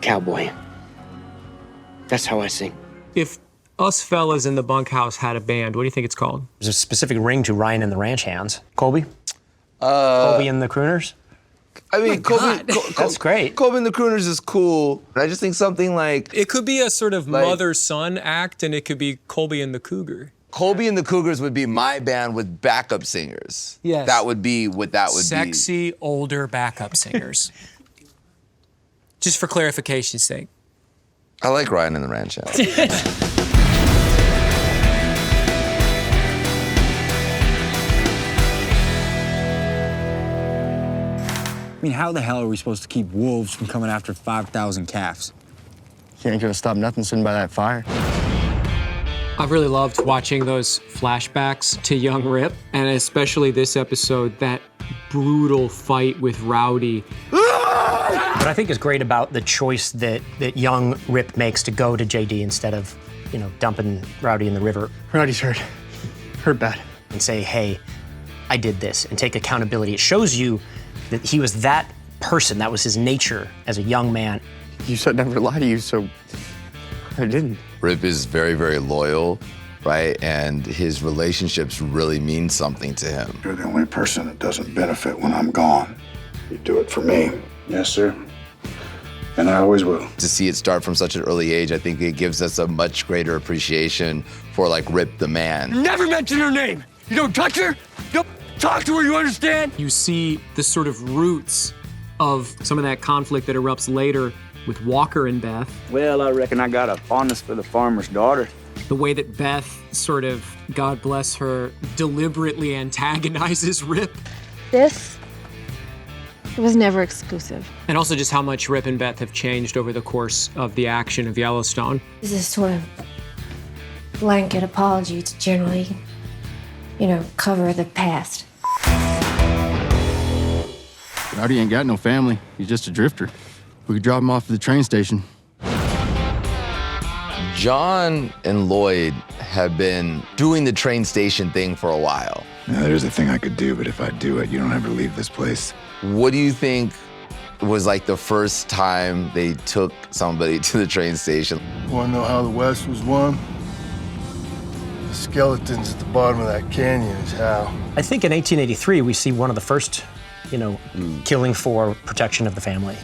cowboy. That's how I sing. If us fellas in the bunkhouse had a band, what do you think it's called? There's a specific ring to Ryan and the Ranch Hands. Colby? Colby and the Crooners? I mean, That's great. Colby and the Crooners is cool. I just think something like... It could be a sort of mother-son act, and it could be Colby and the Cougar. Colby and the Cougars would be my band with backup singers. Yes. That would be what that would be. Sexy, older backup singers. Just for clarification's sake. I like Ryan and the Ranch Hands. I mean, how the hell are we supposed to keep wolves from coming after 5,000 calves? You ain't gonna stop nothing sitting by that fire. I've really loved watching those flashbacks to young Rip, and especially this episode, that brutal fight with Rowdy. What I think is great about the choice that young Rip makes to go to JD instead of, dumping Rowdy in the river. Rowdy's hurt. Hurt bad. And say, hey, I did this, and take accountability. It shows you that he was that person, that was his nature as a young man. You said never lie to you, so I didn't. Rip is very, very loyal, right? And his relationships really mean something to him. You're the only person that doesn't benefit when I'm gone. You do it for me. Yes, sir. And I always will. To see it start from such an early age, I think it gives us a much greater appreciation for, like, Rip the man. Never mention her name. You don't touch her. You don't talk to her, you understand? You see the sort of roots of some of that conflict that erupts later with Walker and Beth. Well, I reckon I got a fondness for the farmer's daughter. The way that Beth sort of, God bless her, deliberately antagonizes Rip. This was never exclusive. And also just how much Rip and Beth have changed over the course of the action of Yellowstone. This is sort of blanket apology to generally, cover the past. Rowdy ain't got no family. He's just a drifter. We could drop him off at the train station. John and Lloyd have been doing the train station thing for a while. Now, there's a thing I could do, but if I do it, you don't ever leave this place. What do you think was like the first time they took somebody to the train station? Want to know how the West was won? The skeletons at the bottom of that canyon is how. I think in 1883, we see one of the first, killing for protection of the family.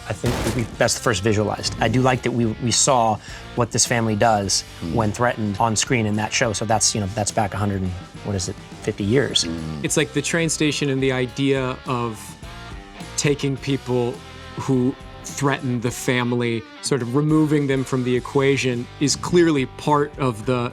I think that's the first visualized. I do like that we saw what this family does when threatened on screen in that show. So that's, that's back 50 years. It's like the train station and the idea of taking people who threaten the family, sort of removing them from the equation, is clearly part of the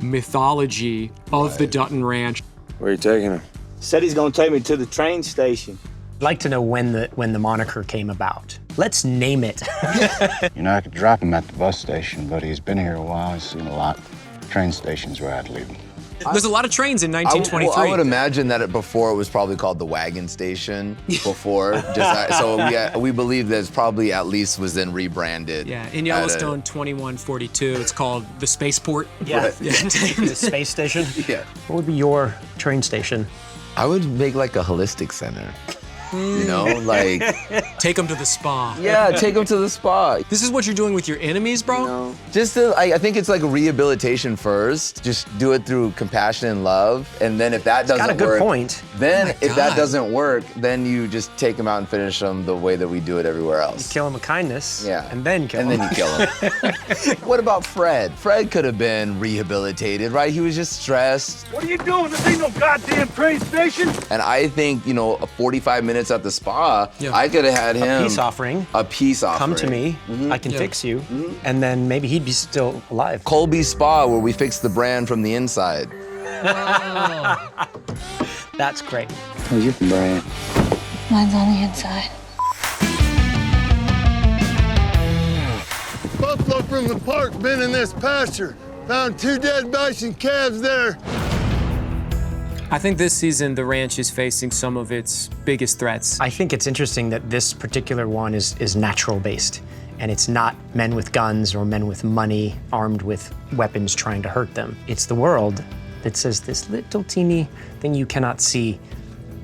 mythology of the Dutton Ranch. Where are you taking him? Said he's gonna take me to the train station. I'd like to know when the moniker came about. Let's name it. I could drop him at the bus station, but he's been here a while. He's seen a lot. Train station's where I'd leave him. There's a lot of trains in 1923. I would imagine that before it was probably called the wagon station before. So we believe that it's probably at least was then rebranded. Yeah, in Yellowstone 2142, it's called the Spaceport. Yeah, Right. the space station. Yeah. What would be your train station? I would make like a holistic center. Take them to the spa. Yeah, take them to the spa. This is what you're doing with your enemies, bro? No. I think it's like a rehabilitation first. Just do it through compassion and love. And then if that doesn't work. Got a good point. Then if that doesn't work, then you just take them out and finish them the way that we do it everywhere else. You kill him with kindness. Yeah. And then kill him. And then you kill him. What about Fred? Fred could have been rehabilitated, right? He was just stressed. What are you doing? This ain't no goddamn train station. And I think, 45 minutes at the spa, I could have had him. A peace offering. A peace offering. Come to me, I can fix you. And then maybe he'd be still alive. Colby Spa, where we fix the brand from the inside. That's great. How's your brand? Mine's on the inside. Buffalo from the park been in this pasture. Found 2 dead bison calves there. I think this season the ranch is facing some of its biggest threats. I think it's interesting that this particular one is natural based. And it's not men with guns or men with money armed with weapons trying to hurt them. It's the world that says this little teeny thing you cannot see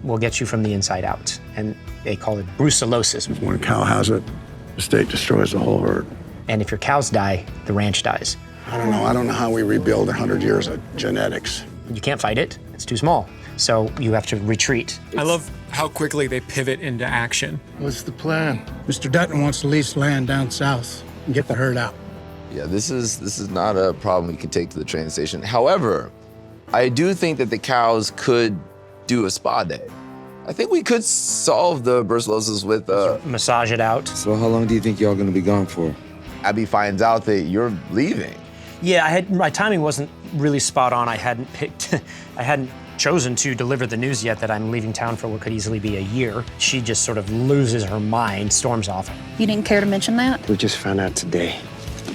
will get you from the inside out. And they call it brucellosis. When a cow has it, The state destroys the whole herd. And if your cows die, the ranch dies. I don't know how we rebuild 100 years of genetics. You can't fight it, it's too small. So you have to retreat. I love how quickly they pivot into action. What's the plan? Mr. Dutton wants to lease land down south and get the herd out. Yeah, this is not a problem we can take to the train station. However, I do think that the cows could do a spa day. I think we could solve the brucellosis with Massage it out. So how long do you think y'all gonna be gone for? Abby finds out that you're leaving. Yeah, my timing wasn't really spot on. I hadn't chosen to deliver the news yet that I'm leaving town for what could easily be a year. She just sort of loses her mind, storms off. You didn't care to mention that? We just found out today.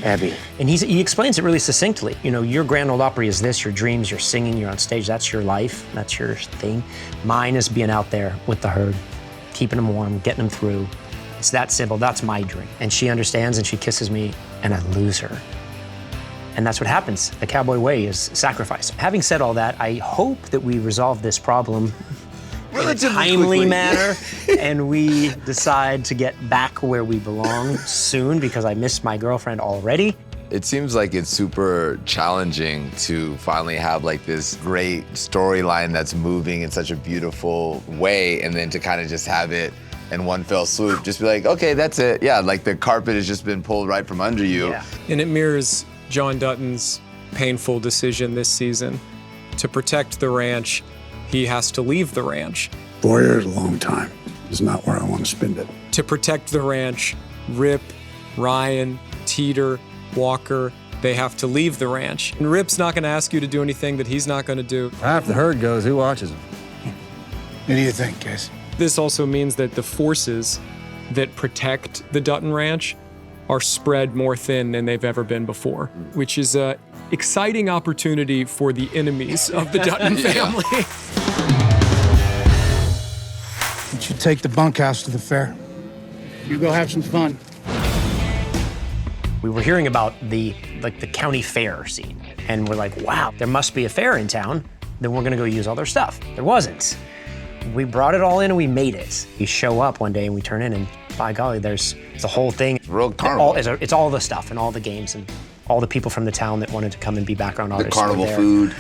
Abby. And he explains it really succinctly. You know, your Grand Ole Opry is this, your dreams, you're singing, you're on stage, that's your life, that's your thing. Mine is being out there with the herd, keeping them warm, getting them through. It's that simple, that's my dream. And she understands and she kisses me and I lose her. And that's what happens. The cowboy way is sacrifice. Having said all that, I hope that we resolve this problem in a timely manner and we decide to get back where we belong soon because I miss my girlfriend already. It seems like it's super challenging to finally have like this great storyline that's moving in such a beautiful way and then to kind of just have it in one fell swoop, just be like, okay, that's it. Yeah, like the carpet has just been pulled right from under you. Yeah. And it mirrors John Dutton's painful decision this season. To protect the ranch, he has to leave the ranch. 4 years is a long time. It's not where I want to spend it. To protect the ranch, Rip, Ryan, Teeter, Walker, they have to leave the ranch. And Rip's not gonna ask you to do anything that he's not gonna do. Half the herd goes, who watches them? What do you think, Casey? This also means that the forces that protect the Dutton Ranch are spread more thin than they've ever been before, which is an exciting opportunity for the enemies of the Dutton family. You should take the bunkhouse to the fair. You go have some fun. We were hearing about the county fair scene, and we're like, wow, there must be a fair in town. Then we're gonna go use all their stuff. There wasn't. We brought it all in and we made it. We show up one day and we turn in and by golly, there's the whole thing. Real carnival. It's all the stuff and all the games and all the people from the town that wanted to come and be background artists. The carnival were there. food.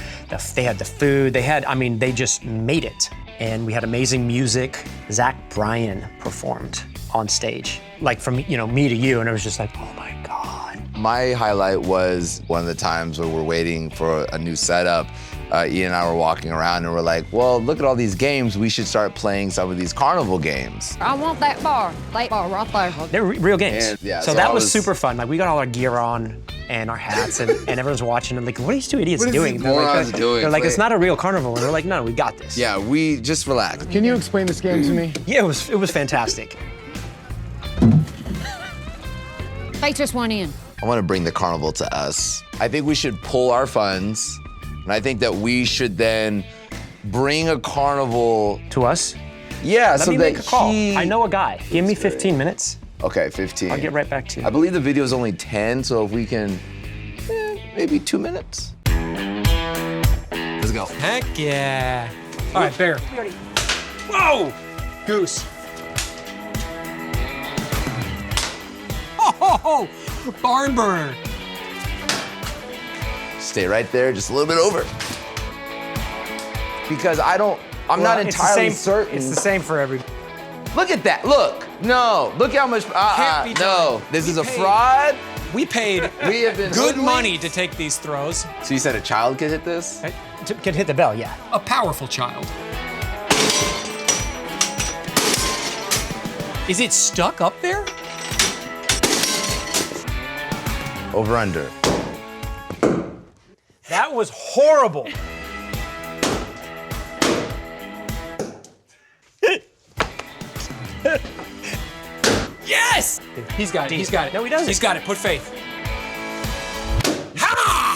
They had the food. They just made it. And we had amazing music. Zach Bryan performed on stage, like from me to you, and it was just like, oh my God. My highlight was one of the times where we're waiting for a new setup. Ian and I were walking around and we're like, well, look at all these games. We should start playing some of these carnival games. I want that bar right there. They're real games. And, yeah, so that was super fun. Like we got all our gear on and our hats and everyone's watching and like, what are these two idiots doing? They're like, it's not a real carnival. And we're like, no, we got this. Yeah, we just relax. Can you explain this game to me? Yeah, it was fantastic. They just went in. I want to bring the carnival to us. I think we should pull our funds, and I think that we should then bring a carnival to us. Yeah, Let me make a call. I know a guy. Give me 15 minutes. Okay, 15. I'll get right back to you. I believe the video is only 10, so if we can, maybe 2 minutes. Let's go. Heck yeah. All right, Bear. Whoa! Goose. Oh, barn burner. Stay right there, just a little bit over. Because I'm not entirely certain. It's the same for every. Look at that, look. No, look how much, no. This is a fraud. We paid We have been good hoodwinked. money to take these throws. So you said a child could hit this? Can hit the bell, yeah. A powerful child. Is it stuck up there? Over under. That was horrible. Yes! He's got it, he's got it. No, he doesn't. He's got it, put faith.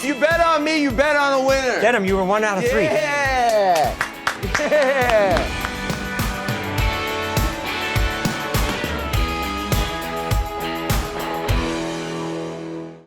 You bet on me, you bet on a winner. Get him, you were 1 out of 3. Yeah! Yeah!